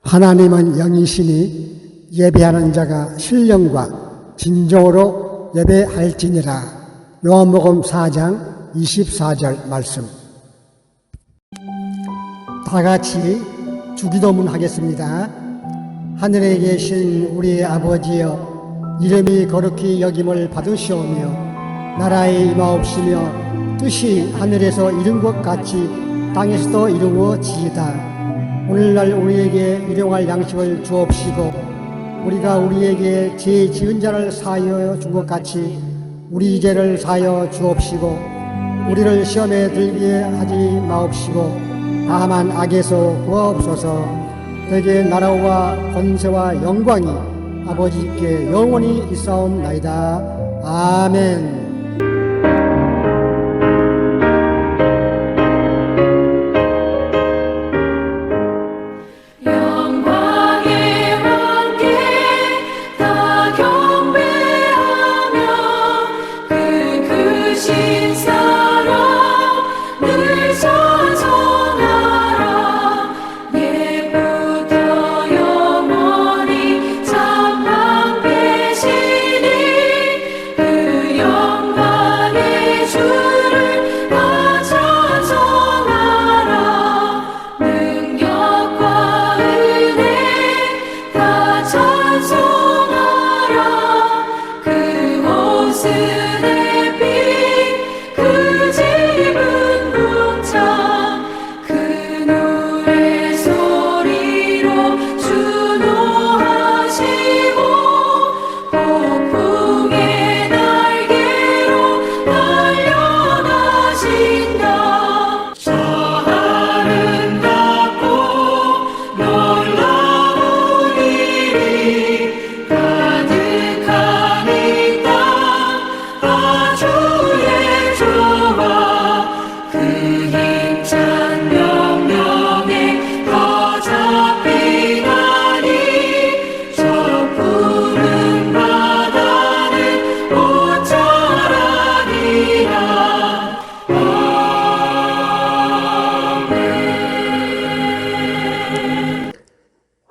하나님은 영이시니 예배하는 자가 신령과 진정으로 예배할지니라. 요한복음 4장 24절 말씀. 다 같이 주기도문 하겠습니다. 하늘에 계신 우리 아버지여, 이름이 거룩히 여김을 받으시오며 나라의 임하옵시며 뜻이 하늘에서 이룬 것 같이 땅에서도 이루어지이다. 오늘날 우리에게 일용할 양식을 주옵시고 우리가 우리에게 죄 지은 자를 사하여 준 것 같이 우리 죄를 사하여 주옵시고 우리를 시험에 들게 하지 마옵시고 다만 악에서 구하옵소서. 대개 나라와 권세와 영광이 아버지께 영원히 있사옵나이다. 아멘.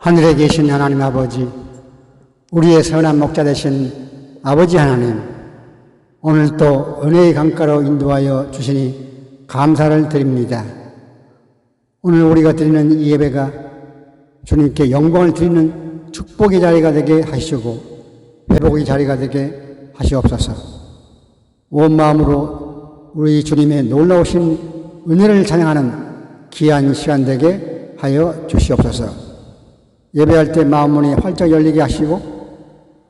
하늘에 계신 하나님 아버지, 우리의 선한 목자 되신 아버지 하나님, 오늘 또 은혜의 강가로 인도하여 주시니 감사를 드립니다. 오늘 우리가 드리는 이 예배가 주님께 영광을 드리는 축복의 자리가 되게 하시고 회복의 자리가 되게 하시옵소서. 온 마음으로 우리 주님의 놀라우신 은혜를 찬양하는 귀한 시간 되게 하여 주시옵소서. 예배할 때 마음문이 활짝 열리게 하시고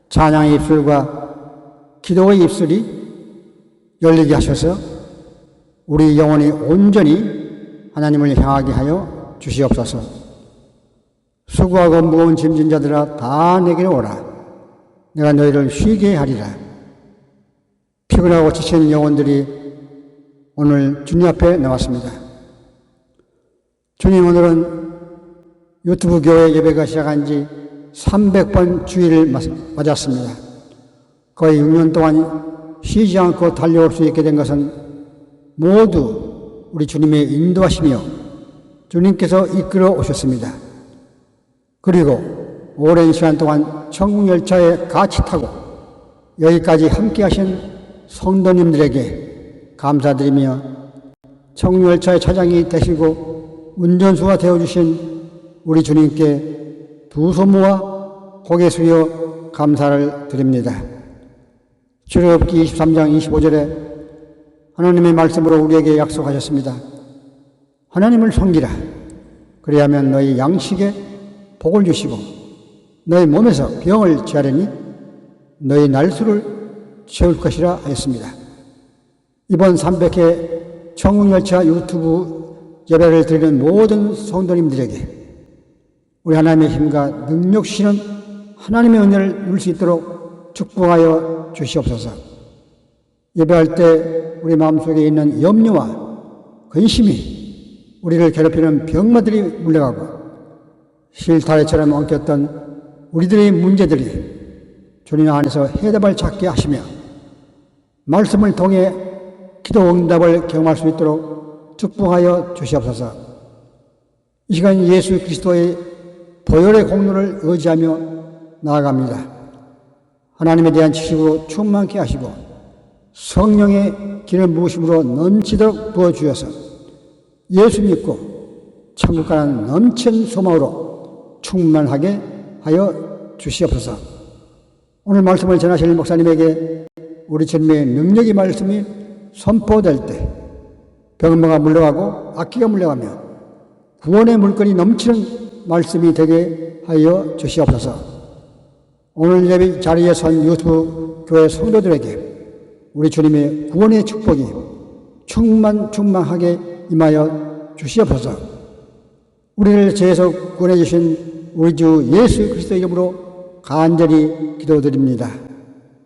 찬양의 입술과 기도의 입술이 열리게 하셔서 우리 영혼이 온전히 하나님을 향하게 하여 주시옵소서. 수고하고 무거운 짐진 자들아 다 내게로 오라. 내가 너희를 쉬게 하리라. 피곤하고 지친 영혼들이 오늘 주님 앞에 나왔습니다. 주님, 오늘은 유튜브 교회 예배가 시작한 지 300번 주일을 맞았습니다. 거의 6년 동안 쉬지 않고 달려올 수 있게 된 것은 모두 우리 주님의 인도하시며 주님께서 이끌어 오셨습니다. 그리고 오랜 시간 동안 천국열차에 같이 타고 여기까지 함께 하신 성도님들에게 감사드리며 천국열차의 차장이 되시고 운전수가 되어주신 우리 주님께 두 손모아 고개 숙여 감사를 드립니다. 출애굽기 23장 25절에 하나님의 말씀으로 우리에게 약속하셨습니다. 하나님을 섬기라. 그리하면 너희 양식에 복을 주시고 너희 몸에서 병을 취하려니 너희 날수를 채울 것이라 하였습니다. 이번 300회 천국열차 유튜브 예배를 드리는 모든 성도님들에게 우리 하나님의 힘과 능력 주시는 하나님의 은혜를 누릴 수 있도록 축복하여 주시옵소서. 예배할 때 우리 마음속에 있는 염려와 근심이 우리를 괴롭히는 병마들이 물러가고 실타래처럼 엉켰던 우리들의 문제들이 주님 안에서 해답을 찾게 하시며 말씀을 통해 기도 응답을 경험할 수 있도록 축복하여 주시옵소서. 이 시간 예수 그리스도의 보혈의 공로를 의지하며 나아갑니다. 하나님에 대한 지식으로 충만케 하시고 성령의 기름 부으심으로 넘치도록 부어주셔서 예수 믿고 천국 가는 넘친 소망으로 충만하게 하여 주시옵소서. 오늘 말씀을 전하실 목사님에게 우리 주님의 능력의 말씀이 선포될 때 병마가 물러가고 악기가 물러가며 구원의 물건이 넘치는 말씀이 되게 하여 주시옵소서. 오늘 예배 자리에 선 유튜브 교회 성도들에게 우리 주님의 구원의 축복이 충만하게 임하여 주시옵소서. 우리를 죄에서 구원해 주신 우리 주 예수 그리스도의 이름으로 간절히 기도드립니다.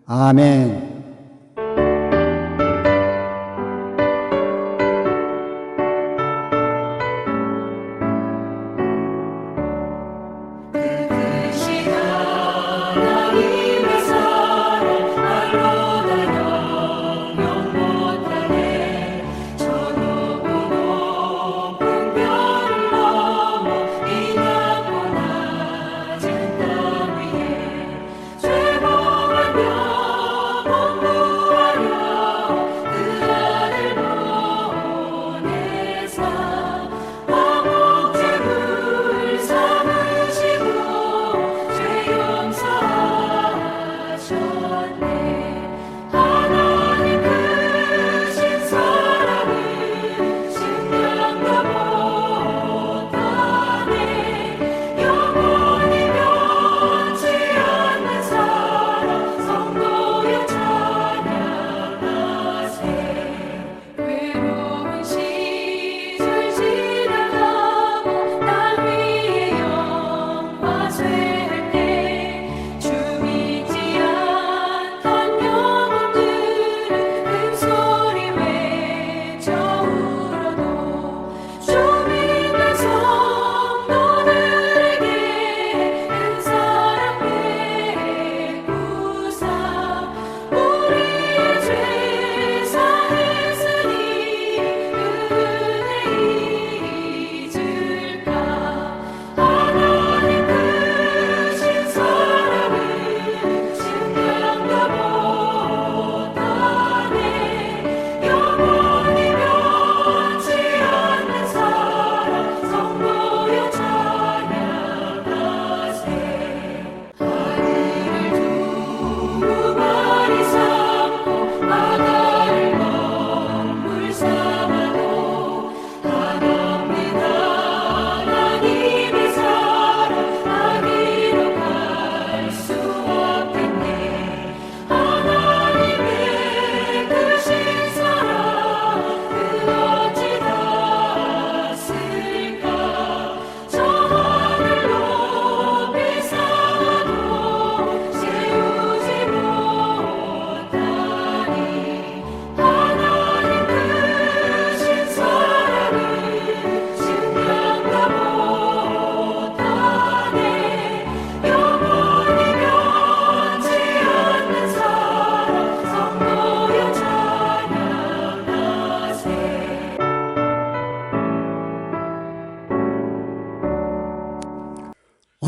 아멘.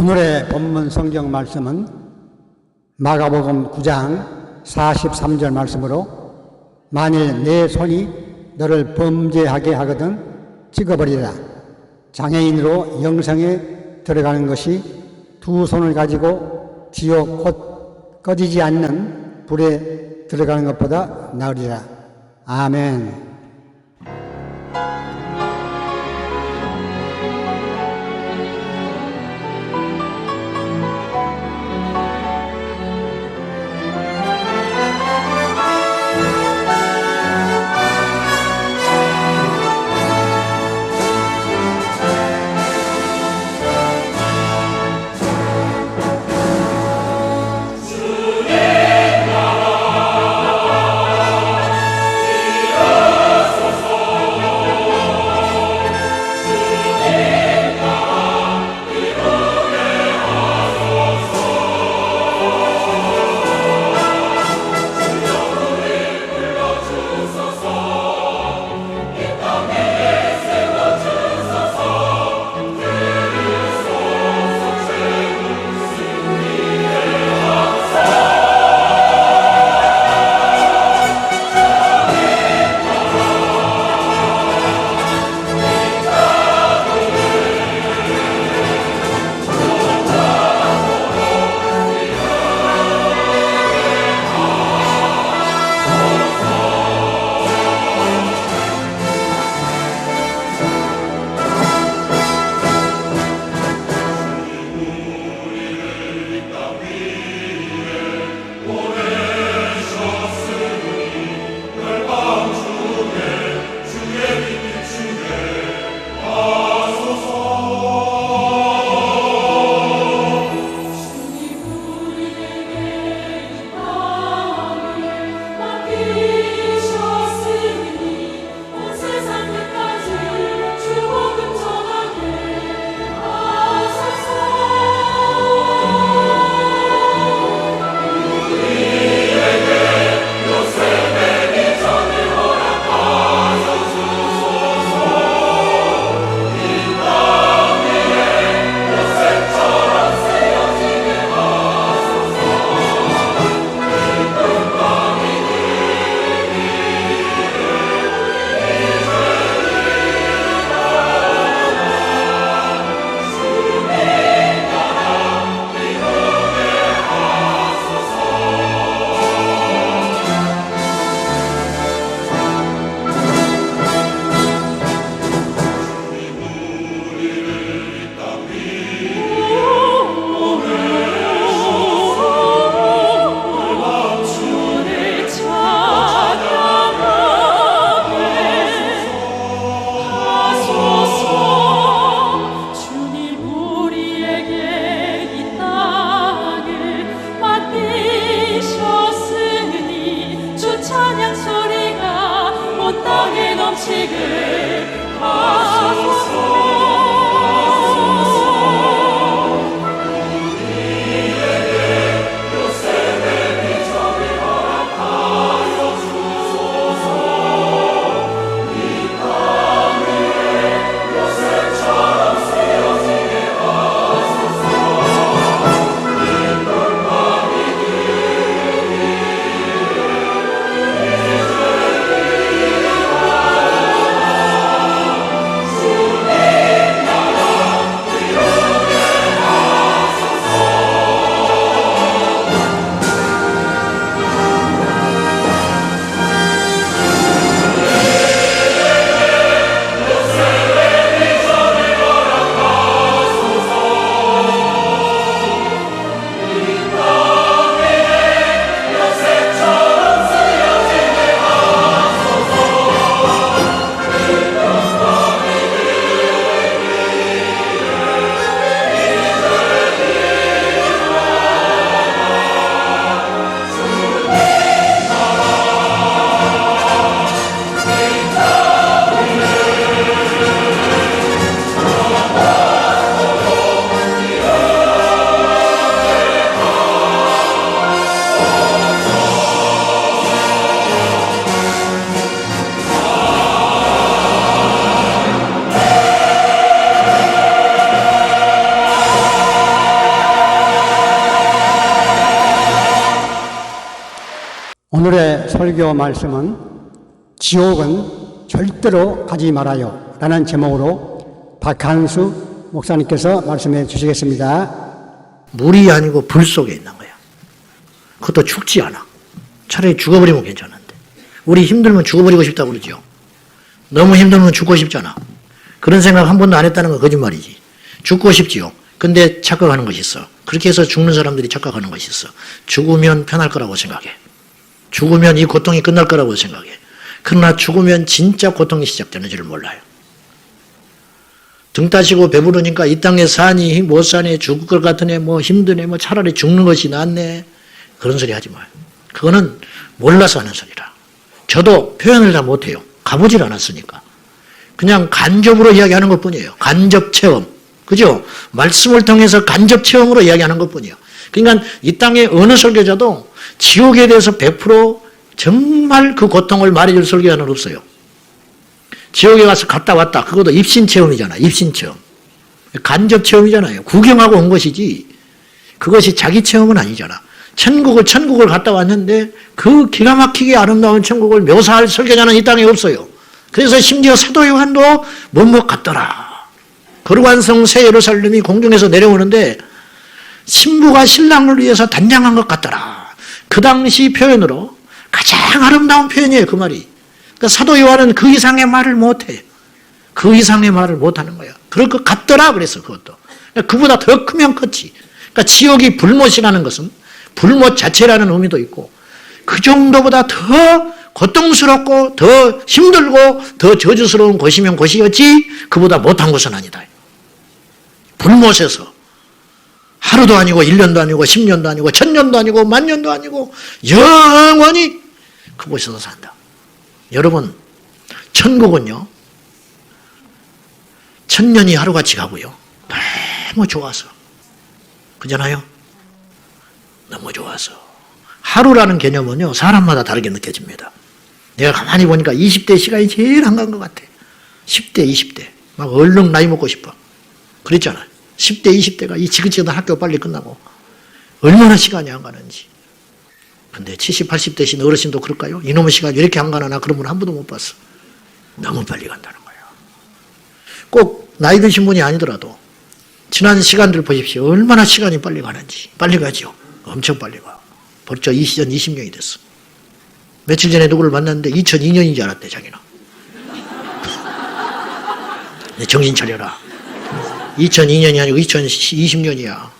오늘의 본문 성경 말씀은 마가복음 9장 43절 말씀으로 만일 내 손이 너를 범죄하게 하거든 찍어버리라. 장애인으로 영성에 들어가는 것이 두 손을 가지고 지옥 곧 꺼지지 않는 불에 들어가는 것보다 나으리라. 아멘. 주의 나라 오늘의 설교 말씀은 지옥은 절대로 가지 말아요 라는 제목으로 박한수 목사님께서 말씀해 주시겠습니다. 물이 아니고 불 속에 있는 거야. 그것도 죽지 않아. 차라리 죽어버리면 괜찮은데. 우리 힘들면 죽어버리고 싶다고 그러죠. 너무 힘들면 죽고 싶잖아. 그런 생각 한 번도 안 했다는 건 거짓말이지. 죽고 싶지요. 근데 착각하는 것이 있어. 그렇게 해서 죽는 사람들이 착각하는 것이 있어. 죽으면 편할 거라고 생각해. 죽으면 이 고통이 끝날 거라고 생각해. 그러나 죽으면 진짜 고통이 시작되는 줄 몰라요. 등 따시고 배부르니까 이 땅에 사니 못 사니 죽을 것 같으네 뭐 힘드네 뭐 차라리 죽는 것이 낫네. 그런 소리 하지 마요. 그거는 몰라서 하는 소리라. 저도 표현을 다 못해요. 가보질 않았으니까. 그냥 간접으로 이야기하는 것뿐이에요. 간접 체험. 그죠? 말씀을 통해서 간접 체험으로 이야기하는 것뿐이에요. 그러니까 이 땅에 어느 설교자도 지옥에 대해서 100% 정말 그 고통을 말해줄 설교자는 없어요. 지옥에 가서 갔다 왔다. 그것도 입신 체험이잖아. 입신 체험. 간접 체험이잖아요. 구경하고 온 것이지. 그것이 자기 체험은 아니잖아. 천국을 갔다 왔는데 그 기가 막히게 아름다운 천국을 묘사할 설교자는 이 땅에 없어요. 그래서 심지어 사도 요한도 못못 갔더라. 거룩한 새 예루살렘이 공중에서 내려오는데 신부가 신랑을 위해서 단장한 것 같더라. 그 당시 표현으로 가장 아름다운 표현이에요. 그 말이. 그러니까 사도 요한은 그 이상의 말을 못해. 그 이상의 말을 못하는 거야. 그럴 것 같더라 그랬어. 그것도. 그러니까 그보다 더 크면 컸지. 그러니까 지옥이 불못이라는 것은 불못 자체라는 의미도 있고 그 정도보다 더 고통스럽고 더 힘들고 더 저주스러운 곳이면 곳이었지 그보다 못한 곳은 아니다. 불못에서 하루도 아니고 1년도 아니고 10년도 아니고 1000년도 아니고 10,000년도 아니고 영원히 그곳에서 산다. 여러분 천국은요 1000년이 하루같이 가고요 너무 좋아서 그잖아요. 너무 좋아서 하루라는 개념은요 사람마다 다르게 느껴집니다. 내가 가만히 보니까 20대 시간이 제일 한가한 것 같아. 10대 20대 막 얼른 나이 먹고 싶어. 그랬잖아요. 10대 20대가 이 지긋지긋한 학교 빨리 끝나고 얼마나 시간이 안 가는지. 근데 70, 80대신 어르신도 그럴까요? 이놈의 시간이 왜 이렇게 안 가나? 나 그런 분 한 번도 못 봤어. 너무 빨리 간다는 거예요. 꼭 나이 드신 분이 아니더라도 지난 시간들 보십시오. 얼마나 시간이 빨리 가는지. 빨리 가죠. 엄청 빨리 가. 벌써 20년이 됐어. 며칠 전에 누구를 만났는데 2002년인 줄 알았대 자기는. 정신 차려라. 2002년이 아니고 2020년이야.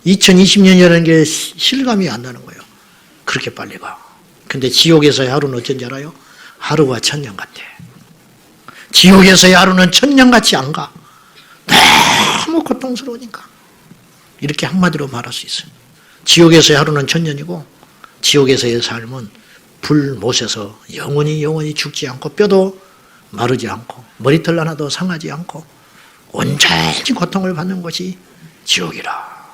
2020년이라는 게 실감이 안 나는 거예요. 그렇게 빨리 가. 근데 지옥에서의 하루는 어쩐지 알아요? 하루가 1000년 같아. 지옥에서의 하루는 1000년같이 안 가. 너무 고통스러우니까. 이렇게 한마디로 말할 수 있어요. 지옥에서의 하루는 1000년이고 지옥에서의 삶은 불못에서 영원히 죽지 않고 뼈도 마르지 않고 머리털 하나도 상하지 않고 온전히 고통을 받는 것이 지옥이라.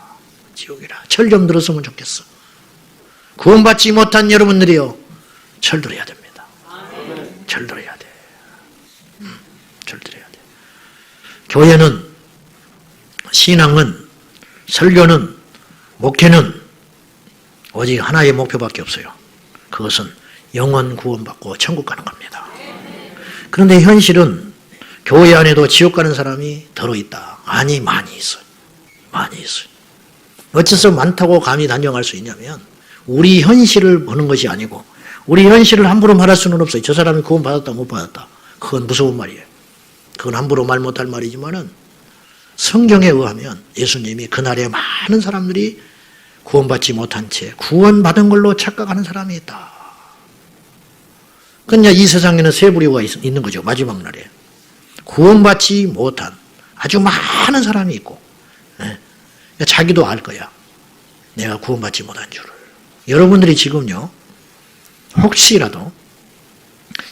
철 좀 들었으면 좋겠어. 구원받지 못한 여러분들이요. 철 들어야 됩니다. 철 들어야 돼. 철 들어야 돼. 교회는 신앙은 설교는 목회는 오직 하나의 목표밖에 없어요. 그것은 영원 구원받고 천국 가는 겁니다. 그런데 현실은 교회 안에도 지옥 가는 사람이 더러 있다. 아니 많이 있어요. 많이 있어요. 어째서 많다고 감히 단정할 수 있냐면 우리 현실을 보는 것이 아니고 우리 현실을 함부로 말할 수는 없어요. 저 사람이 구원받았다 못 받았다. 그건 무서운 말이에요. 그건 함부로 말 못할 말이지만은 성경에 의하면 예수님이 그날에 많은 사람들이 구원받지 못한 채 구원받은 걸로 착각하는 사람이 있다. 그러니까 이 세상에는 세 부류가 있는 거죠. 마지막 날에. 구원받지 못한 아주 많은 사람이 있고 자기도 알 거야. 내가 구원받지 못한 줄을. 여러분들이 지금요. 혹시라도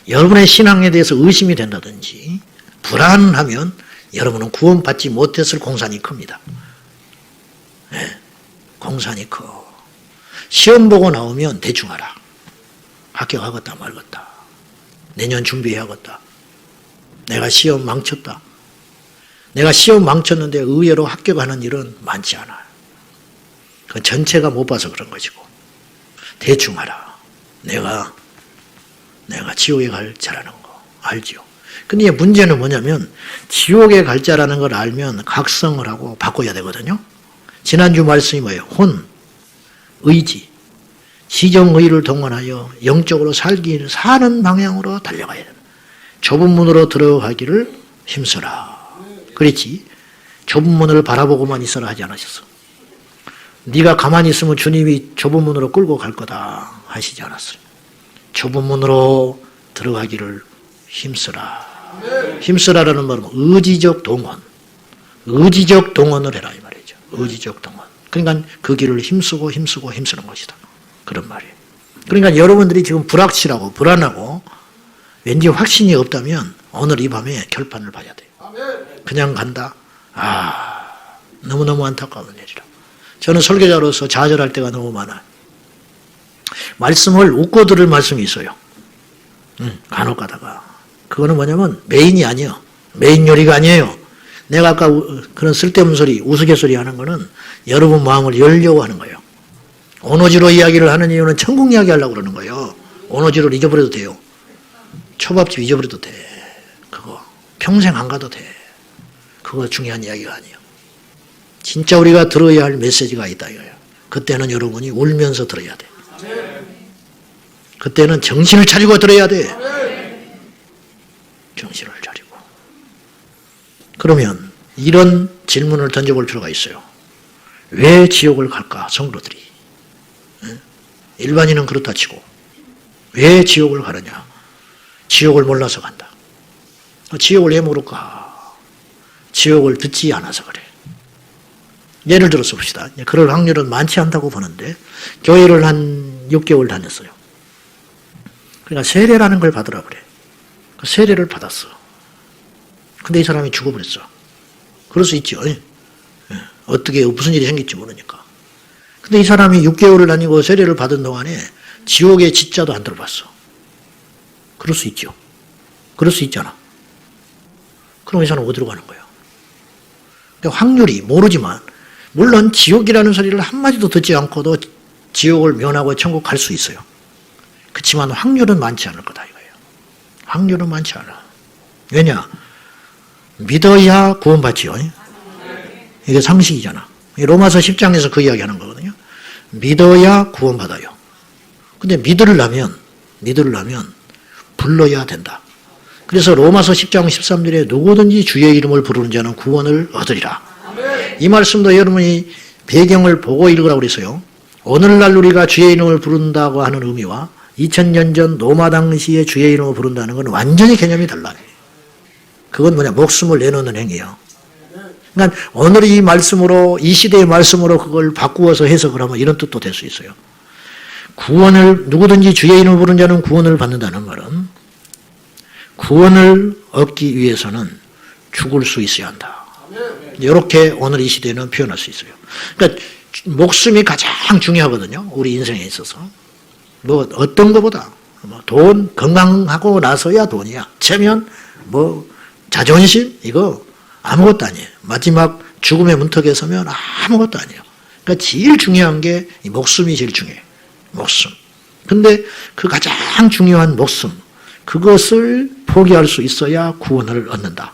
여러분의 신앙에 대해서 의심이 된다든지 불안하면 여러분은 구원받지 못했을 공산이 큽니다. 공산이 커. 시험 보고 나오면 대충 알아. 합격하겠다 말겠다. 내년 준비해야겠다. 내가 시험 망쳤다. 내가 시험 망쳤는데 의외로 합격하는 일은 많지 않아요. 그 전체가 못 봐서 그런 것이고 대충 알아. 내가 지옥에 갈 자라는 거 알죠. 근데 문제는 뭐냐면 지옥에 갈 자라는 걸 알면 각성을 하고 바꿔야 되거든요. 지난주 말씀이 뭐예요? 혼, 의지, 지정의를 동원하여 영적으로 사는 방향으로 달려가야 된다. 좁은 문으로 들어가기를 힘써라. 그랬지. 좁은 문을 바라보고만 있어라 하지 않으셨어. 네가 가만히 있으면 주님이 좁은 문으로 끌고 갈 거다 하시지 않았어요. 좁은 문으로 들어가기를 힘써라. 힘써라라는 말은 의지적 동원. 의지적 동원을 해라 이 말이죠. 의지적 동원. 그러니까 그 길을 힘쓰고 힘쓰는 것이다. 그런 말이에요. 그러니까 여러분들이 지금 불확실하고 불안하고 왠지 확신이 없다면 오늘 이 밤에 결판을 봐야 돼요. 그냥 간다? 너무너무 안타까운 일이라. 저는 설교자로서 좌절할 때가 너무 많아요. 말씀을 웃고 들을 말씀이 있어요. 간혹 가다가. 그거는 뭐냐면 메인이 아니에요. 메인 요리가 아니에요. 내가 아까 그런 쓸데없는 소리, 우스갯소리 하는 거는 여러분 마음을 열려고 하는 거예요. 오노지로 이야기를 하는 이유는 천국 이야기 하려고 그러는 거예요. 오노지로를 잊어버려도 돼요. 초밥집 잊어버려도 돼. 그거 평생 안 가도 돼. 그거 중요한 이야기가 아니에요. 진짜 우리가 들어야 할 메시지가 있다 이거예요. 그때는 여러분이 울면서 들어야 돼. 그때는 정신을 차리고 들어야 돼. 정신을 차리고. 그러면 이런 질문을 던져볼 필요가 있어요. 왜 지옥을 갈까? 성도들이. 일반인은 그렇다 치고 왜 지옥을 가느냐? 지옥을 몰라서 간다. 지옥을 왜 모를까? 지옥을 듣지 않아서 그래. 예를 들어서 봅시다. 그럴 확률은 많지 않다고 보는데 교회를 한 6개월 다녔어요. 그러니까 세례라는 걸 받으라 그래. 그 세례를 받았어. 근데 이 사람이 죽어버렸어. 그럴 수 있죠. 어떻게 무슨 일이 생길지 모르니까. 근데 이 사람이 6개월을 다니고 세례를 받은 동안에 지옥의 지자도 안 들어봤어. 그럴 수 있죠. 그럴 수 있잖아. 그럼 이 사람 어디로 가는 거예요? 그러니까 확률이 모르지만 물론 지옥이라는 소리를 한마디도 듣지 않고도 지옥을 면하고 천국 갈 수 있어요. 그렇지만 확률은 많지 않을 거다 이거예요. 확률은 많지 않아. 왜냐? 믿어야 구원받지요. 이게 상식이잖아. 로마서 10장에서 그 이야기하는 거거든요. 믿어야 구원받아요. 근데 믿으려면 불러야 된다. 그래서 로마서 10장 13절에 누구든지 주의 이름을 부르는 자는 구원을 얻으리라. 이 말씀도 여러분이 배경을 보고 읽으라고 그랬어요. 오늘날 우리가 주의 이름을 부른다고 하는 의미와 2000년 전 로마 당시에 주의 이름을 부른다는 건 완전히 개념이 달라요. 그건 뭐냐? 목숨을 내놓는 행위예요. 그러니까 오늘 이 말씀으로, 이 시대의 말씀으로 그걸 바꾸어서 해석을 하면 이런 뜻도 될 수 있어요. 누구든지 주의 이름을 부르는 자는 구원을 받는다는 말은 구원을 얻기 위해서는 죽을 수 있어야 한다. 이렇게 오늘 이 시대는 표현할 수 있어요. 그러니까 목숨이 가장 중요하거든요. 우리 인생에 있어서. 뭐 어떤 것보다 돈, 건강하고 나서야 돈이야. 체면, 자존심 이거 아무것도 아니에요. 마지막 죽음의 문턱에 서면 아무것도 아니에요. 그러니까 제일 중요한 게 이 목숨이 제일 중요해요. 목숨. 근데 그 가장 중요한 목숨, 그것을 포기할 수 있어야 구원을 얻는다.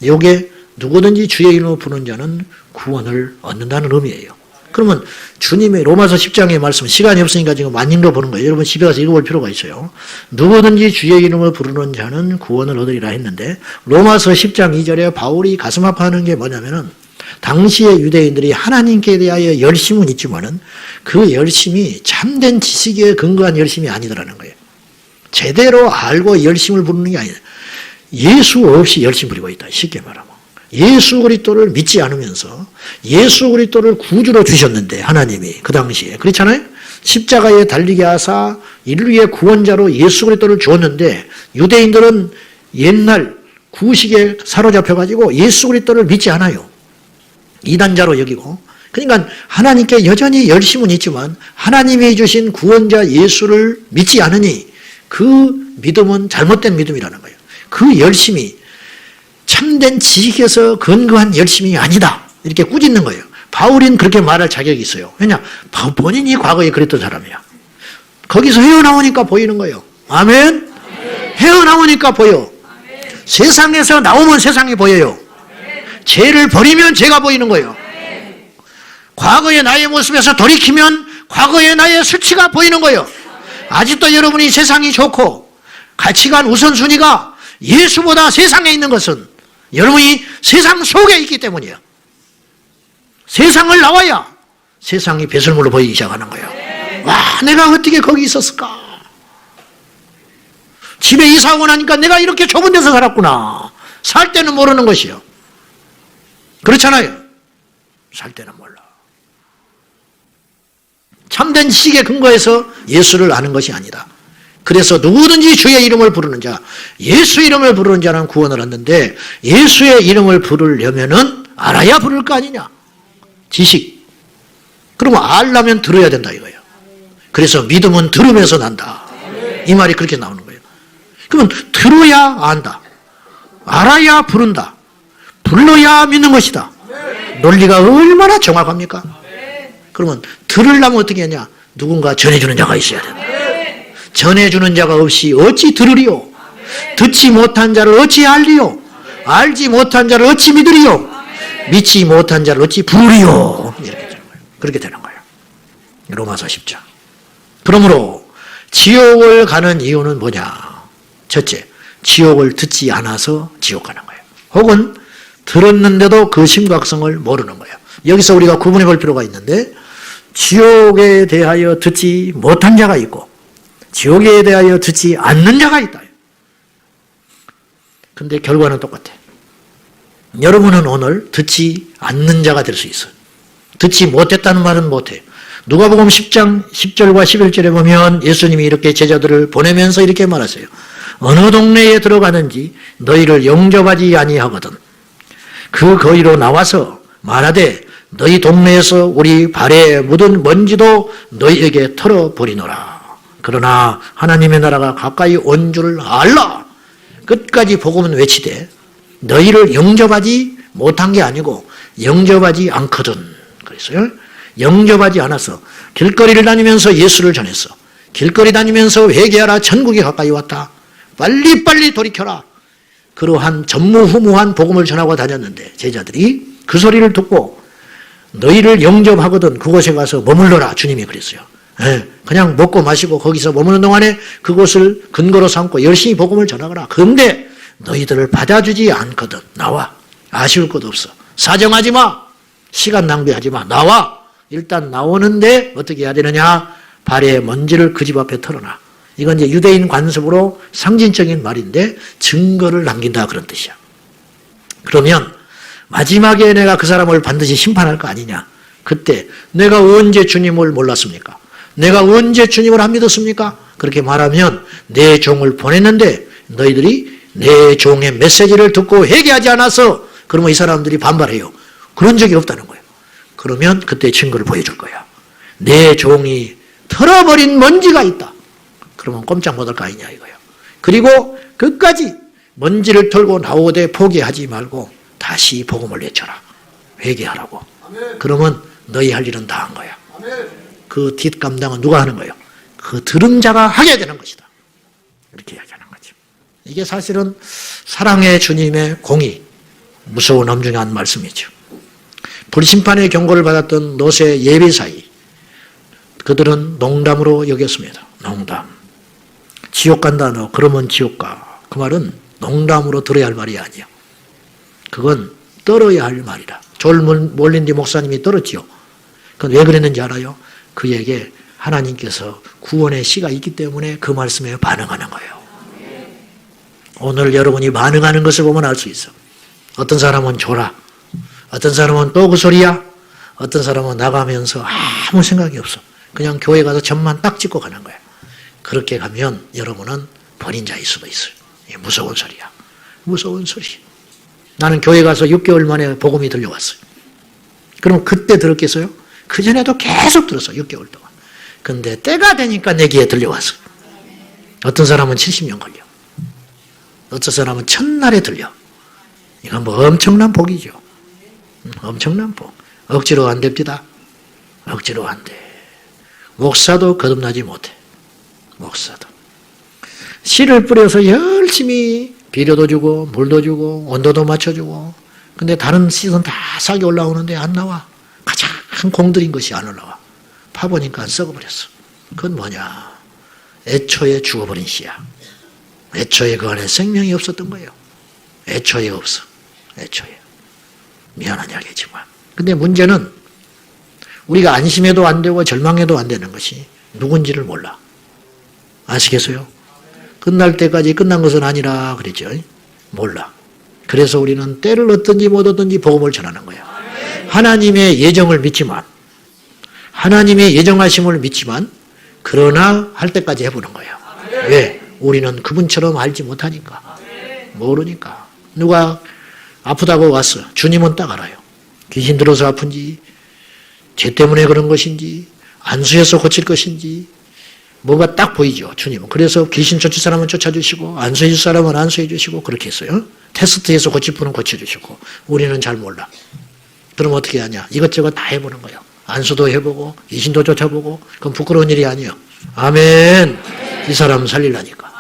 이게 누구든지 주의 이름을 부르는 자는 구원을 얻는다는 의미예요. 그러면 주님의 로마서 10장의 말씀, 시간이 없으니까 지금 만인도 보는 거예요. 여러분 집에 가서 읽어볼 필요가 있어요. 누구든지 주의 이름을 부르는 자는 구원을 얻으리라 했는데 로마서 10장 2절에 바울이 가슴 아파하는 게 뭐냐면은 당시의 유대인들이 하나님께 대하여 열심은 있지만은 그 열심이 참된 지식에 근거한 열심이 아니더라는 거예요. 제대로 알고 열심을 부르는 게 아니라 예수 없이 열심 부리고 있다. 쉽게 말하면. 예수 그리스도를 믿지 않으면서 예수 그리스도를 구주로 주셨는데 하나님이 그 당시에 그렇잖아요. 십자가에 달리게 하사 인류의 구원자로 예수 그리스도를 주었는데 유대인들은 옛날 구식에 사로잡혀가지고 예수 그리스도를 믿지 않아요. 이단자로 여기고. 그러니까 하나님께 여전히 열심은 있지만 하나님이 주신 구원자 예수를 믿지 않으니 그 믿음은 잘못된 믿음이라는 거예요. 그 열심이 참된 지식에서 근거한 열심이 아니다. 이렇게 꾸짖는 거예요. 바울은 그렇게 말할 자격이 있어요. 왜냐? 본인이 과거에 그랬던 사람이야. 거기서 헤어나오니까 보이는 거예요. 아멘? 헤어나오니까 보여. 세상에서 나오면 세상이 보여요. 죄를 버리면 죄가 보이는 거예요. 과거의 나의 모습에서 돌이키면 과거의 나의 수치가 보이는 거예요. 아직도 여러분이 세상이 좋고 가치관 우선순위가 예수보다 세상에 있는 것은 여러분이 세상 속에 있기 때문이에요. 세상을 나와야 세상이 배설물로 보이기 시작하는 거예요. 와, 내가 어떻게 거기 있었을까? 집에 이사 오고 나니까 내가 이렇게 좁은 데서 살았구나. 살 때는 모르는 것이요. 그렇잖아요. 살 때는 몰라. 참된 지식에 근거해서 예수를 아는 것이 아니다. 그래서 누구든지 주의 이름을 부르는 자, 예수 이름을 부르는 자는 구원을 얻는데 예수의 이름을 부르려면은 알아야 부를 거 아니냐. 지식. 그러면 알려면 들어야 된다 이거예요. 그래서 믿음은 들으면서 난다. 이 말이 그렇게 나오는 거예요. 그러면 들어야 안다. 알아야 부른다. 불러야 믿는 것이다. 논리가 얼마나 정확합니까? 그러면 들으려면 어떻게 하냐? 누군가 전해주는 자가 있어야 된다. 전해주는 자가 없이 어찌 들으리요? 듣지 못한 자를 어찌 알리요? 알지 못한 자를 어찌 믿으리요? 믿지 못한 자를 어찌 부르리요? 이렇게 되는 거예요. 그렇게 되는 거예요. 로마서 10장. 그러므로 지옥을 가는 이유는 뭐냐? 첫째, 지옥을 듣지 않아서 지옥 가는 거예요. 혹은 들었는데도 그 심각성을 모르는 거예요. 여기서 우리가 구분해 볼 필요가 있는데 지옥에 대하여 듣지 못한 자가 있고 지옥에 대하여 듣지 않는 자가 있다. 근데 결과는 똑같아. 여러분은 오늘 듣지 않는 자가 될 수 있어요. 듣지 못했다는 말은 못해. 누가복음 10장 10절과 11절에 보면 예수님이 이렇게 제자들을 보내면서 이렇게 말하세요. 어느 동네에 들어가는지 너희를 영접하지 아니하거든. 그 거리로 나와서 말하되 너희 동네에서 우리 발에 묻은 먼지도 너희에게 털어버리노라. 그러나 하나님의 나라가 가까이 온 줄을 알라. 끝까지 복음은 외치되 너희를 영접하지 못한 게 아니고 영접하지 않거든. 그랬어요. 영접하지 않아서 길거리를 다니면서 예수를 전했어. 길거리 다니면서 회개하라. 천국이 가까이 왔다. 빨리빨리 돌이켜라. 그러한 전무후무한 복음을 전하고 다녔는데 제자들이 그 소리를 듣고 너희를 영접하거든 그곳에 가서 머물러라. 주님이 그랬어요. 그냥 먹고 마시고 거기서 머무는 동안에 그곳을 근거로 삼고 열심히 복음을 전하거라. 그런데 너희들을 받아주지 않거든. 나와. 아쉬울 것도 없어. 사정하지 마. 시간 낭비하지 마. 나와. 일단 나오는데 어떻게 해야 되느냐. 발에 먼지를 그 집 앞에 털어놔. 이건 이제 유대인 관습으로 상징적인 말인데 증거를 남긴다 그런 뜻이야. 그러면 마지막에 내가 그 사람을 반드시 심판할 거 아니냐. 그때 내가 언제 주님을 몰랐습니까? 내가 언제 주님을 안 믿었습니까? 그렇게 말하면 내 종을 보냈는데 너희들이 내 종의 메시지를 듣고 회개하지 않아서 그러면 이 사람들이 반발해요. 그런 적이 없다는 거예요. 그러면 그때 증거를 보여줄 거야. 내 종이 털어버린 먼지가 있다. 그러면 꼼짝 못할 거 아니냐 이거예요. 그리고 끝까지 먼지를 털고 나오되 포기하지 말고 다시 복음을 외쳐라. 회개하라고. 그러면 너희 할 일은 다 한 거야. 그 뒷감당은 누가 하는 거예요? 그 들은 자가 하게 되는 것이다. 이렇게 이야기하는 거죠. 이게 사실은 사랑의 주님의 공의, 무서운 엄중한 말씀이죠. 불심판의 경고를 받았던 노세 예비사이, 그들은 농담으로 여겼습니다. 농담. 지옥 간다 너 그러면 지옥 가. 그 말은 농담으로 들어야 할 말이 아니야. 그건 떨어야 할 말이다. 졸 몰린디 목사님이 떨었지요. 그건 왜 그랬는지 알아요? 그에게 하나님께서 구원의 씨가 있기 때문에 그 말씀에 반응하는 거예요. 오늘 여러분이 반응하는 것을 보면 알 수 있어. 어떤 사람은 졸아. 어떤 사람은 또 그 소리야. 어떤 사람은 나가면서 아무 생각이 없어. 그냥 교회 가서 점만 딱 찍고 가는 거야. 그렇게 가면 여러분은 버린 자일 수도 있어요. 무서운 소리야. 무서운 소리. 나는 교회 가서 6개월 만에 복음이 들려왔어요. 그럼 그때 들었겠어요? 그전에도 계속 들었어. 6개월 동안. 근데 때가 되니까 내 귀에 들려왔어. 어떤 사람은 70년 걸려. 어떤 사람은 첫날에 들려. 이건 뭐 엄청난 복이죠. 엄청난 복. 억지로 안 됩니다. 억지로 안 돼. 목사도 거듭나지 못해. 목사도. 씨를 뿌려서 열심히 비료도 주고 물도 주고 온도도 맞춰주고, 근데 다른 씨는 다 싹이 올라오는데 안 나와. 가장 공들인 것이 안 올라와. 파보니까 썩어버렸어. 그건 뭐냐? 애초에 죽어버린 씨야. 애초에 그 안에 생명이 없었던 거예요. 애초에 없어. 애초에. 미안한 이야기지만. 근데 문제는 우리가 안심해도 안 되고 절망해도 안 되는 것이 누군지를 몰라. 아시겠어요? 끝날 때까지 끝난 것은 아니라 그랬죠. 몰라. 그래서 우리는 때를 얻든지 못 얻든지 복음을 전하는 거야. 하나님의 예정을 믿지만, 하나님의 예정하심을 믿지만, 그러나 할 때까지 해보는 거야. 왜? 우리는 그분처럼 알지 못하니까. 모르니까. 누가 아프다고 왔어. 주님은 딱 알아요. 귀신 들어서 아픈지, 죄 때문에 그런 것인지, 안수해서 고칠 것인지, 뭐가 딱 보이죠, 주님은. 그래서 귀신 쫓을 사람은 쫓아주시고, 안수해 줄 사람은 안수해 주시고, 그렇게 했어요. 테스트해서 고칠 분은 고쳐주시고, 우리는 잘 몰라. 그럼 어떻게 하냐? 이것저것 다 해보는 거예요. 안수도 해보고, 귀신도 쫓아보고, 그건 부끄러운 일이 아니에요. 아멘. 이 사람 살리려니까.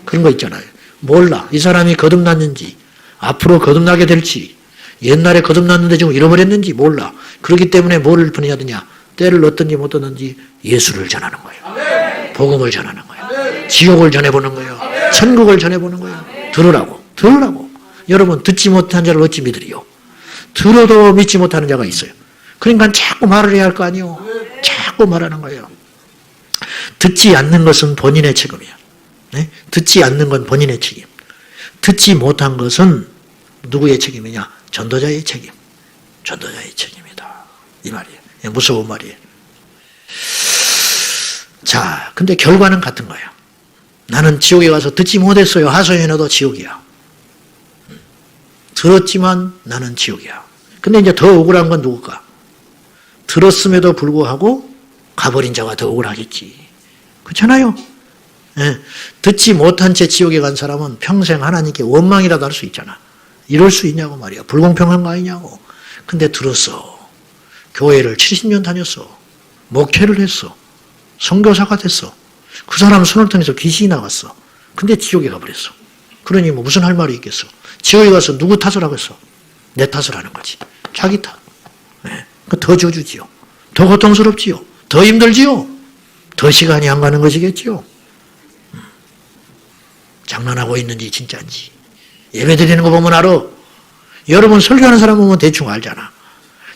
그런 거 있잖아요. 몰라. 이 사람이 거듭났는지, 앞으로 거듭나게 될지, 옛날에 거듭났는데 지금 잃어버렸는지 몰라. 그렇기 때문에 뭐를 분해야 되냐? 때를 얻든지 못 얻든지 예수를 전하는 거예요. 복음을 전하는 거예요. 지옥을 전해보는 거예요. 천국을 전해보는 거예요. 들으라고. 들으라고. 여러분, 듣지 못한 자를 어찌 믿으리요? 들어도 믿지 못하는 자가 있어요. 그러니까 자꾸 말을 해야 할 거 아니에요. 자꾸 말하는 거예요. 듣지 않는 것은 본인의 책임이야. 네? 듣지 않는 건 본인의 책임. 듣지 못한 것은 누구의 책임이냐? 전도자의 책임. 전도자의 책임이다. 이 말이에요. 무서운 말이에요. 자, 근데 결과는 같은 거예요. 나는 지옥에 가서 듣지 못했어요. 하소연해도 지옥이야. 들었지만 나는 지옥이야. 근데 이제 더 억울한 건 누굴까? 들었음에도 불구하고 가버린 자가 더 억울하겠지. 그렇잖아요. 예, 듣지 못한 채 지옥에 간 사람은 평생 하나님께 원망이라도 할 수 있잖아. 이럴 수 있냐고 말이야. 불공평한 거 아니냐고. 근데 들었어. 교회를 70년 다녔어. 목회를 했어. 선교사가 됐어. 그 사람 손을 통해서 귀신이 나갔어. 근데 지옥에 가버렸어. 그러니 뭐 무슨 할 말이 있겠어. 지옥에 가서 누구 탓을 하겠어? 내 탓을 하는 거지. 자기 탓. 네. 더 저주지요. 더 고통스럽지요. 더 힘들지요. 더 시간이 안 가는 것이겠지요. 장난하고 있는지 진짜인지. 예배 드리는 거 보면 알아. 여러분 설교하는 사람 보면 대충 알잖아.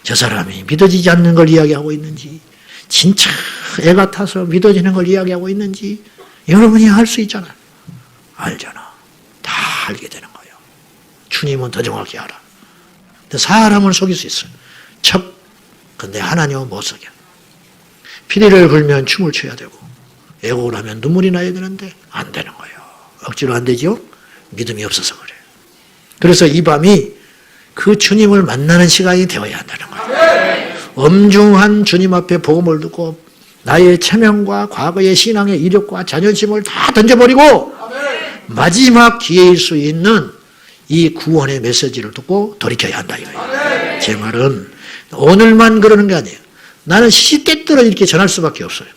저 사람이 믿어지지 않는 걸 이야기하고 있는지, 진짜 애 같아서 믿어지는 걸 이야기하고 있는지 여러분이 알 수 있잖아. 알잖아. 다 알게 되는 거예요. 주님은 더 정확히 알아. 근데 사람을 속일 수 있어요. 근데 하나님은 못 속여. 피리를 불면 춤을 춰야 되고, 애곡을 하면 눈물이 나야 되는데 안 되는 거예요. 억지로 안 되죠? 믿음이 없어서 그래요. 그래서 이 밤이 그 주님을 만나는 시간이 되어야 한다는 거예요. 엄중한 주님 앞에 복음을 듣고 나의 체면과 과거의 신앙의 이력과 자존심을 다 던져버리고 마지막 기회일 수 있는 이 구원의 메시지를 듣고 돌이켜야 한다 이거예요. 제 말은 오늘만 그러는 게 아니에요. 나는 시시때때로 이렇게 전할 수밖에 없어요.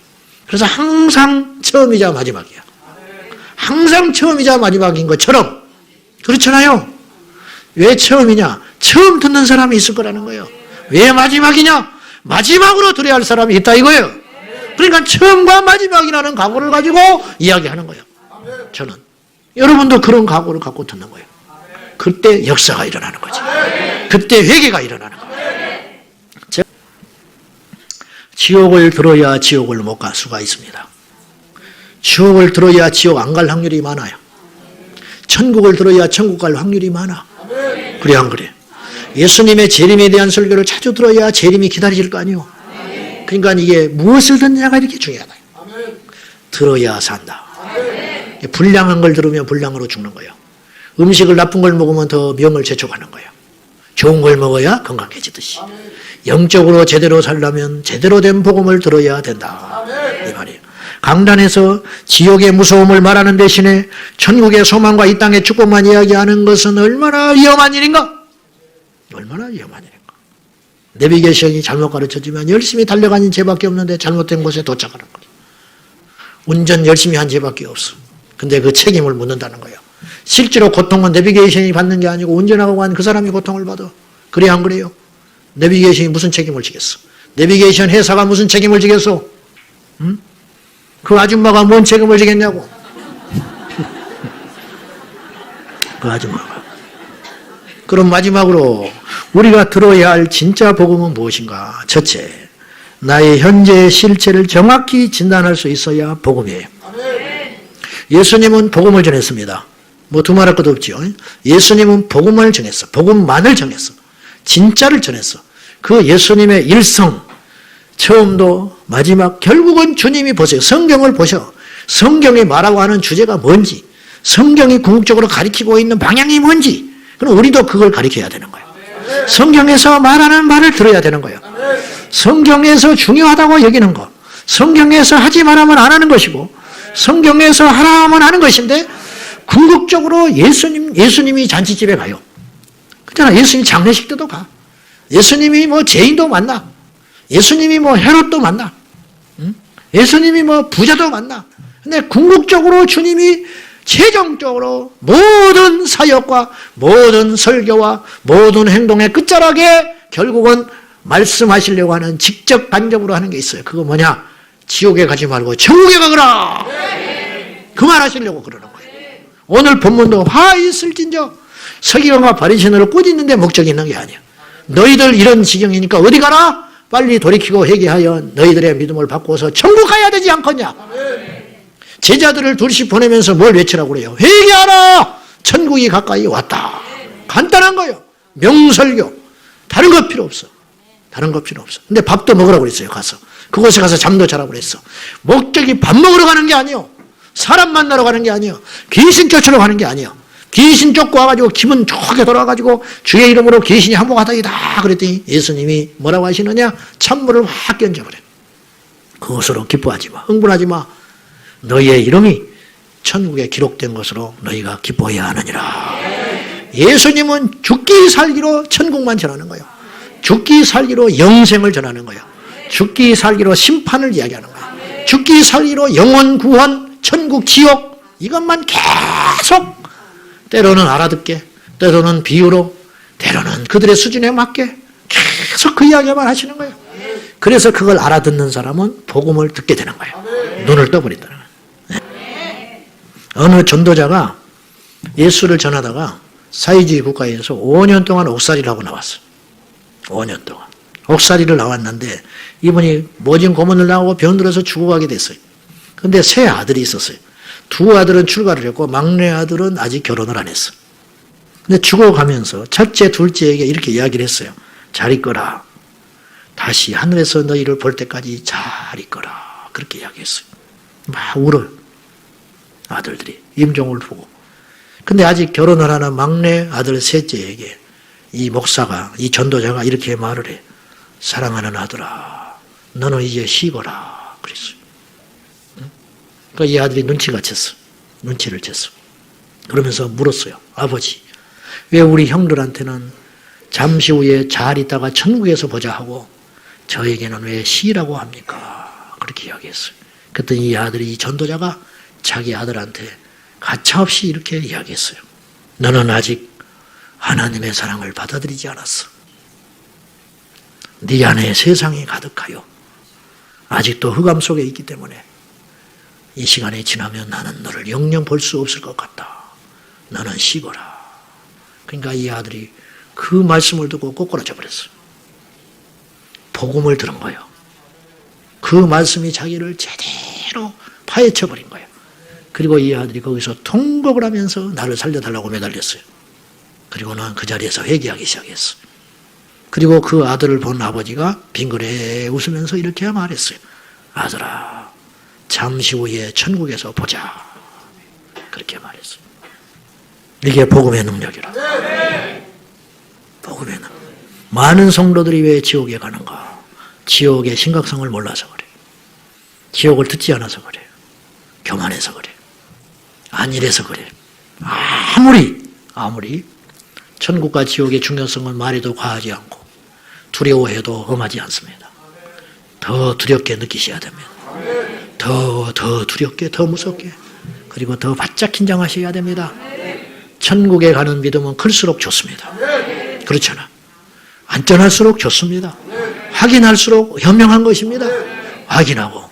그래서 항상 처음이자 마지막이야. 항상 처음이자 마지막인 것처럼. 그렇잖아요. 왜 처음이냐? 처음 듣는 사람이 있을 거라는 거예요. 왜 마지막이냐? 마지막으로 들어야 할 사람이 있다 이거예요. 그러니까 처음과 마지막이라는 각오를 가지고 이야기하는 거예요. 저는. 여러분도 그런 각오를 갖고 듣는 거예요. 그때 역사가 일어나는 거지. 그때 회개가 일어나는 거예요. 지옥을 들어야 지옥을 못 갈 수가 있습니다. 지옥을 들어야 지옥 안 갈 확률이 많아요. 천국을 들어야 천국 갈 확률이 많아. 그래 안 그래? 예수님의 재림에 대한 설교를 자주 들어야 재림이 기다려질 거 아니에요. 그러니까 이게 무엇을 듣느냐가 이렇게 중요하다. 들어야 산다. 불량한 걸 들으면 불량으로 죽는 거예요. 음식을 나쁜 걸 먹으면 더 명을 재촉하는 거예요. 좋은 걸 먹어야 건강해지듯이. 영적으로 제대로 살려면 제대로 된 복음을 들어야 된다. 이 말이에요. 강단에서 지옥의 무서움을 말하는 대신에 천국의 소망과 이 땅의 축복만 이야기하는 것은 얼마나 위험한 일인가? 얼마나 위험한 일인가? 내비게이션이 잘못 가르쳐주면 열심히 달려가는 죄밖에 없는데 잘못된 곳에 도착하는 거죠. 운전 열심히 한 죄밖에 없어. 근데 그 책임을 묻는다는 거예요. 실제로 고통은 내비게이션이 받는 게 아니고 운전하고 간 그 사람이 고통을 받아. 그래 안 그래요? 내비게이션이 무슨 책임을 지겠어? 내비게이션 회사가 무슨 책임을 지겠어? 응? 그 아줌마가 뭔 책임을 지겠냐고. 그 아줌마가. 그럼 마지막으로 우리가 들어야 할 진짜 복음은 무엇인가? 첫째, 나의 현재의 실체를 정확히 진단할 수 있어야 복음이에요. 예수님은 복음을 전했습니다. 뭐 두말할 것도 없죠. 예수님은 복음을 정했어. 복음만을 정했어. 진짜를 전했어. 그 예수님의 일성, 처음도 마지막, 결국은 주님이 보세요. 성경을 보셔. 성경이 말하고 하는 주제가 뭔지, 성경이 궁극적으로 가리키고 있는 방향이 뭔지, 그럼 우리도 그걸 가리켜야 되는 거예요. 성경에서 말하는 말을 들어야 되는 거예요. 성경에서 중요하다고 여기는 것, 성경에서 하지 말하면 안 하는 것이고, 성경에서 하라 하면 하는 것인데, 궁극적으로 예수님이 잔치집에 가요. 그렇잖아. 예수님이 장례식 때도 가. 예수님이 뭐 죄인도 만나. 예수님이 뭐 헤롯도 만나. 응? 예수님이 뭐 부자도 만나. 근데 궁극적으로 주님이 최종적으로 모든 사역과 모든 설교와 모든 행동의 끝자락에 결국은 말씀하시려고 하는 직접 간접으로 하는 게 있어요. 그거 뭐냐? 지옥에 가지 말고 천국에 가거라. 그 말 하시려고 그러는 거예요. 오늘 본문도 화 있을진저 서기관과 바리새인을 꾸짖는데 목적이 있는 게 아니야. 너희들 이런 지경이니까 어디 가라? 빨리 돌이키고 회개하여 너희들의 믿음을 바꾸어서 천국 가야 되지 않겠냐? 제자들을 둘씩 보내면서 뭘 외치라고 그래요? 회개하라! 천국이 가까이 왔다. 간단한 거예요. 명설교. 다른 거 필요 없어. 다른 거 필요 없어. 근데 밥도 먹으라고 그랬어요. 가서. 그곳에 가서 잠도 자라고 그랬어. 목적이 밥 먹으러 가는 게 아니에요. 사람 만나러 가는 게 아니에요. 귀신 쫓으러 가는 게 아니에요. 귀신 쫓고 와가지고 기분 좋게 돌아와가지고 주의 이름으로 귀신이 항복하다이다 그랬더니 예수님이 뭐라고 하시느냐? 찬물을 확 견져버려. 그것으로 기뻐하지 마. 흥분하지 마. 너희의 이름이 천국에 기록된 것으로 너희가 기뻐해야 하느니라. 예수님은 죽기 살기로 천국만 전하는 거예요. 죽기 살기로 영생을 전하는 거예요. 죽기 살기로 심판을 이야기하는 거예요. 죽기 살기로 영원 구원, 천국, 지옥 이것만 계속 때로는 알아듣게, 때로는 비유로, 때로는 그들의 수준에 맞게 계속 그 이야기만 하시는 거예요. 그래서 그걸 알아듣는 사람은 복음을 듣게 되는 거예요. 눈을 떠버린다는 거예요. 어느 전도자가 예수를 전하다가 사회주의 국가에서 5년 동안 옥살이를 하고 나왔어요. 5년 동안. 옥살이를 나왔는데 이분이 모진 고문을 나오고 병들어서 죽어가게 됐어요. 그런데 세 아들이 있었어요. 두 아들은 출가를 했고 막내 아들은 아직 결혼을 안 했어. 근데 죽어가면서 첫째, 둘째에게 이렇게 이야기를 했어요. 잘 있거라. 다시 하늘에서 너희를 볼 때까지 잘 있거라. 그렇게 이야기했어요. 막 울어요. 아들들이 임종을 보고. 근데 아직 결혼을 하는 막내 아들 셋째에게 이 목사가, 이 전도자가 이렇게 말을 해. 사랑하는 아들아, 너는 이제 쉬거라. 그랬어요. 그러니까 이 아들이 눈치를 챘어. 그러면서 물었어요. 아버지, 왜 우리 형들한테는 잠시 후에 잘 있다가 천국에서 보자 하고 저에게는 왜 쉬라고 합니까? 그렇게 이야기했어요. 그랬더니 이 아들이, 이 전도자가 자기 아들한테 가차없이 이렇게 이야기했어요. 너는 아직 하나님의 사랑을 받아들이지 않았어. 네 안에 세상이 가득하여 아직도 흑암 속에 있기 때문에 이 시간이 지나면 나는 너를 영영 볼 수 없을 것 같다. 너는 쉬거라. 그러니까 이 아들이 그 말씀을 듣고 꼬꾸라져 버렸어요. 복음을 들은 거예요. 그 말씀이 자기를 제대로 파헤쳐 버린 거예요. 그리고 이 아들이 거기서 통곡을 하면서 나를 살려달라고 매달렸어요. 그리고는 그 자리에서 회개하기 시작했어요. 그리고 그 아들을 본 아버지가 빙그레 웃으면서 이렇게 말했어요. 아들아, 잠시 후에 천국에서 보자. 그렇게 말했어요. 이게 복음의 능력이라. 복음의 능력. 많은 성도들이 왜 지옥에 가는가? 지옥의 심각성을 몰라서 그래요. 지옥을 듣지 않아서 그래요. 교만해서 그래요. 안일해서 그래요. 아무리 천국과 지옥의 중요성을 말해도 과하지 않고 두려워해도 엄하지 않습니다. 더 두렵게 느끼셔야 됩니다. 더 두렵게, 더 무섭게, 그리고 더 바짝 긴장하셔야 됩니다. 천국에 가는 믿음은 클수록 좋습니다. 그렇잖아. 안전할수록 좋습니다. 확인할수록 현명한 것입니다. 확인하고.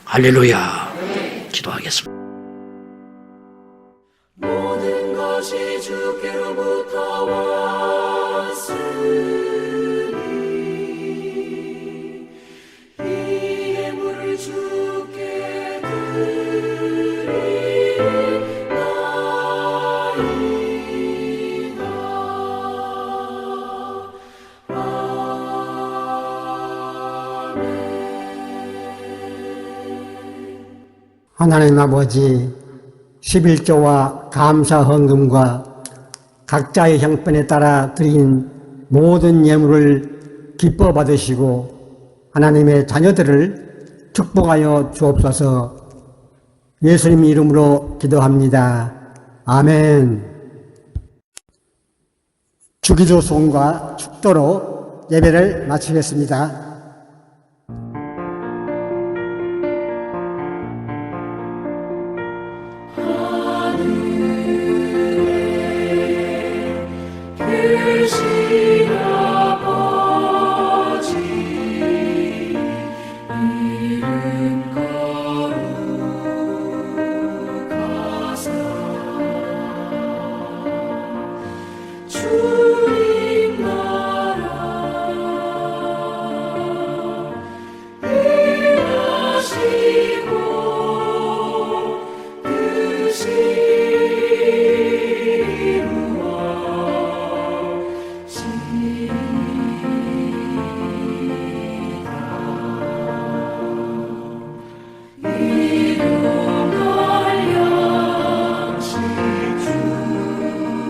할렐루야. 기도하겠습니다. 모든 것이 주께로부터 왔으니 이 예물을 주께 하나님 아버지, 11조와 감사 헌금과 각자의 형편에 따라 드린 모든 예물을 기뻐 받으시고 하나님의 자녀들을 축복하여 주옵소서. 예수님 이름으로 기도합니다. 아멘. 주기도 송과 축도로 예배를 마치겠습니다. 계신 아버지 이름 거룩하사 주님 나라 일하시고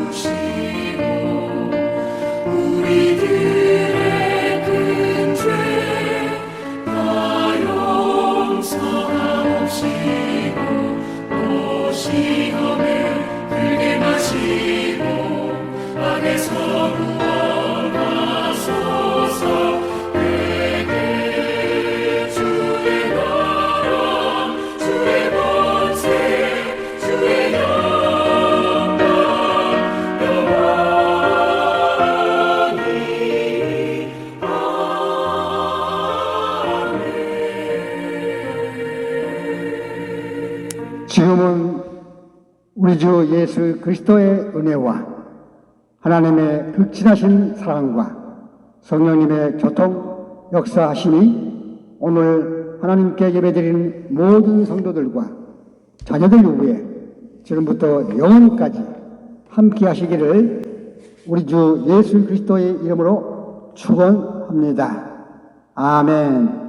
뜻이 우리들의 큰 죄 다 용서하옵시고 또 시험에 들게 마시고 악에서 구원하소서. 내게 주의 나라 주의 권세 주의 영광 지금은 우리 주 예수 그리스도의 은혜와 하나님의 극진하신 사랑과 성령님의 교통 역사하심이 오늘 하나님께 예배드리는 모든 성도들과 자녀들 위해 지금부터 영원까지 함께 하시기를 우리 주 예수 그리스도의 이름으로 축원합니다. 아멘.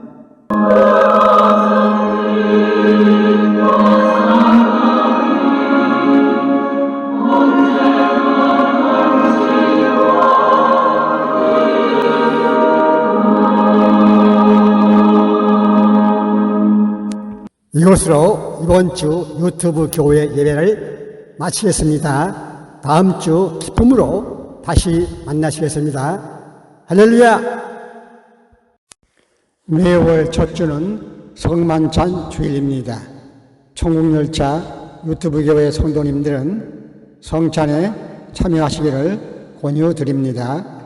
이것으로 이번 주 유튜브 교회 예배를 마치겠습니다. 다음 주 기쁨으로 다시 만나시겠습니다. 할렐루야! 매월 첫 주는 성만찬 주일입니다. 천국열차 유튜브 교회 성도님들은 성찬에 참여하시기를 권유드립니다.